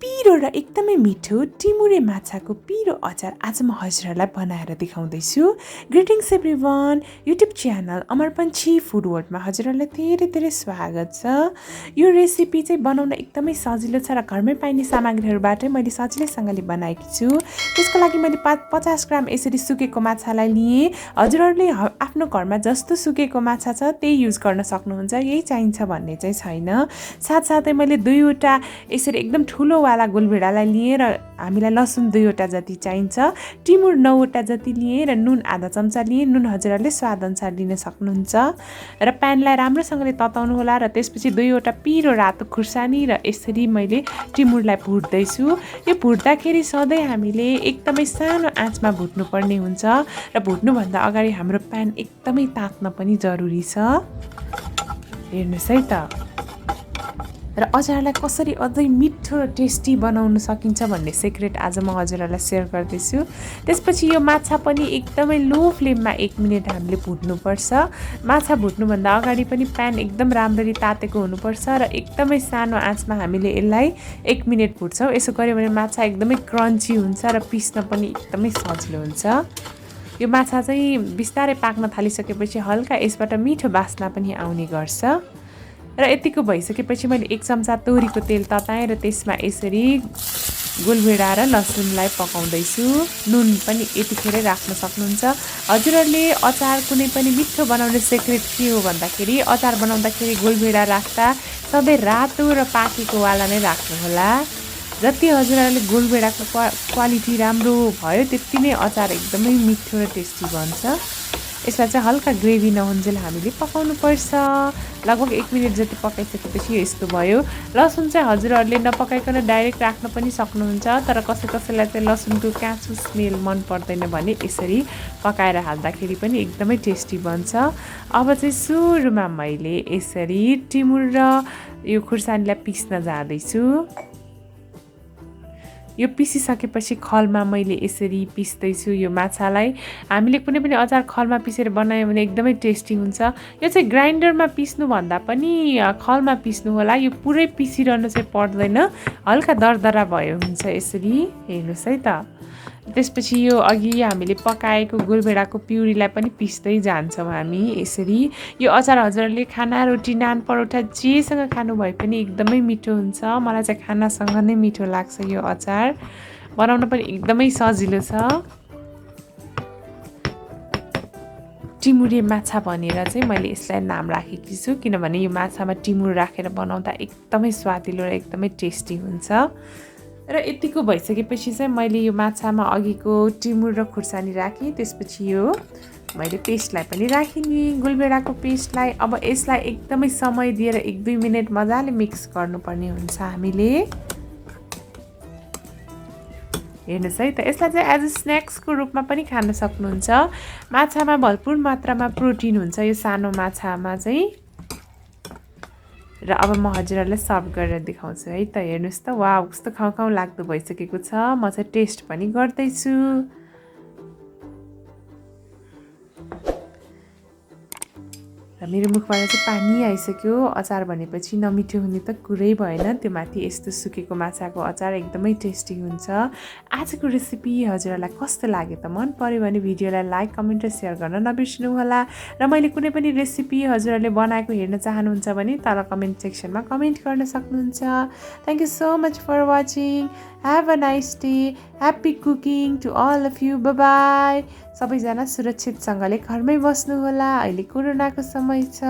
पिरो र एकदमै मिठो टिमुरे माछाको पिरो अचार आज म हजुरहरूलाई बनाएर देखाउँदैछु। ग्रिटिङ्स एभ्रिवान, युट्युब च्यानल अमर पन्छी फुड वर्ल्डमा हजुरहरूलाई धेरै धेरै स्वागत छ। यो रेसिपी चाहिँ बनाउन एकदमै सजिलो छ र घरमै पाइने सामग्रीहरूबाटै मैले सजिलैसँगले बनाएकी छु। त्यसको लागि मैले 50 ग्राम यसरी सुकेको माछालाई लिएँ। हजुरहरूले आफ्नो घरमा जस्तो सुकेको माछा छ त्यही युज गर्न सक्नुहुन्छ, यही चाहिन्छ भन्ने चाहिँ छैन। साथसाथै मैले 2वटा यसरी एकदम ठुलो वाला गोलभेडालाई लिएँ र हामीलाई लसुन 2वटा जति चाहिन्छ, टिमुर 9वटा जति लिएँ र नुन आधा चम्चा लिएँ। नुन हजुरहरूले स्वादअनुसार लिन सक्नुहुन्छ र प्यानलाई राम्रोसँगले तताउनु होला र त्यसपछि 2वटा पिरो रातो खुर्सानी र यसरी मैले टिमुरलाई भुट्दैछु। यो भुट्दाखेरि सधैँ हामीले एकदमै सानो आँचमा भुट्नुपर्ने हुन्छ र भुट्नुभन्दा अगाडि हाम्रो प्यान एकदमै तात्न पनि जरुरी छ। हेर्नुहोस् है त। र अचारलाई कसरी अझै मिठो टेस्टी बनाउन सकिन्छ भन्ने सिक्रेट आज म हजुरहरूलाई सेयर गर्दैछु। त्यसपछि यो माछा पनि एकदमै लो फ्लेममा 1 मिनट हामीले भुट्नुपर्छ। माछा भुट्नुभन्दा अगाडि पनि प्यान एकदम राम्ररी तातेको हुनुपर्छ र एकदमै सानो आँचमा हामीले यसलाई 1 मिनट भुट्छौँ। यसो गऱ्यो भने माछा एकदमै क्रन्ची हुन्छ र पिस्न पनि एकदमै सजिलो हुन्छ। यो माछा चाहिँ बिस्तारै पाक्न थालिसकेपछि हल्का यसबाट मिठो बास्ना पनि आउने गर्छ। र यतिको भइसकेपछि मैले 1 चम्चा तोरीको तेल तताएँ र त्यसमा यसरी गोलभेडा र लसुनलाई पकाउँदैछु। नुन पनि यतिखेरै राख्न सक्नुहुन्छ। हजुरहरूले अचार कुनै पनि मिठो बनाउने सिक्रेट के हो भन्दाखेरि अचार बनाउँदाखेरि गोलभेडा राख्दा सधैँ रातो र पाकेको वाला नै राख्नुहोला। जति हजुरहरूले गोलभेडाको क्वालिटी राम्रो भयो त्यति नै अचार एकदमै मिठो र टेस्टी बन्छ। यसलाई चाहिँ हल्का ग्रेभी नहुन्जेल हामीले पकाउनु पर्छ। लगभग 1 मिनट जति पकाइसकेपछि यस्तो भयो। लसुन चाहिँ हजुरहरूले नपकाइकन डाइरेक्ट राख्न पनि सक्नुहुन्छ, तर कसैलाई चाहिँ लसुनको काँचो स्मेल मन पर्दैन भने यसरी पकाएर हाल्दाखेरि पनि एकदमै टेस्टी बन्छ। अब चाहिँ सुरुमा मैले यसरी टिमुर र यो खुर्सानीलाई पिस्न जाँदैछु। यो पिसिसकेपछि खलमा मैले यसरी पिस्दैछु। यो माछालाई हामीले कुनै पनि अचार खलमा पिसेर बनायो भने एकदमै टेस्टी हुन्छ। यो चाहिँ ग्राइन्डरमा पिस्नुभन्दा पनि खलमा पिस्नु होला। यो पुरै पिसिरहनु चाहिँ पर्दैन, हल्का दरदरा भयो हुन्छ यसरी। हेर्नुहोस् है त। त्यसपछि यो अघि हामीले पकाएको गोलभेडाको प्युरीलाई पनि पिस्दै जान्छौँ हामी यसरी। यो अचार हजुरहरूले खाना, रोटी, नान, परोठा जेसँग खानु भए पनि एकदमै मिठो हुन्छ। मलाई चाहिँ खानासँग नै मिठो लाग्छ यो अचार। बनाउन पनि एकदमै सजिलो छ। टिमुरे माछा भनेर चाहिँ मैले यसलाई नाम राखेकी छु, किनभने यो माछामा टिमुर राखेर बनाउँदा एकदमै स्वादिलो र एकदमै टेस्टी हुन्छ। र यतिको भइसकेपछि चाहिँ मैले यो माछामा अघिको टिमुर र खुर्सानी राखेँ। त्यसपछि यो मैले पेस्टलाई पनि राखिने, गोलभेडाको पेस्टलाई। अब यसलाई एकदमै समय दिएर 1-2 मिनट मजाले मिक्स गर्नुपर्ने हुन्छ हामीले। हेर्नुहोस् है त। यसलाई चाहिँ एज अ स्न्याक्सको रूपमा पनि खान सक्नुहुन्छ। माछामा भरपुर मात्रामा प्रोटिन हुन्छ यो सानो माछामा चाहिँ। र अब म हजुरहरूलाई सर्भ गरेर देखाउँछु है त। हेर्नुहोस् त, वाउ कस्तो खाउँ लाग्दो भइसकेको छ। म चाहिँ टेस्ट पनि गर्दैछु। र मेरो मुखबाट चाहिँ पानी आइसक्यो। अचार भनेपछि नमिठो हुने त कुरै भएन। त्यो माथि यस्तो सुकेको माछाको अचार एकदमै टेस्टी हुन्छ। आजको रेसिपी हजुरहरूलाई कस्तो लाग्यो त? मन पर्यो भने भिडियोलाई लाइक, कमेन्ट र सेयर गर्न नबिर्सनु होला। र मैले कुनै पनि रेसिपी हजुरहरूले बनाएको हेर्न चाहनुहुन्छ भने तल कमेन्ट सेक्सनमा कमेन्ट गर्न सक्नुहुन्छ। Thank you so much for watching. Have a nice day. Happy cooking to all of you. Bye bye. सबैजना सुरक्षितसँगले घरमै बस्नु होला। अहिले कोरोनाको समय छ।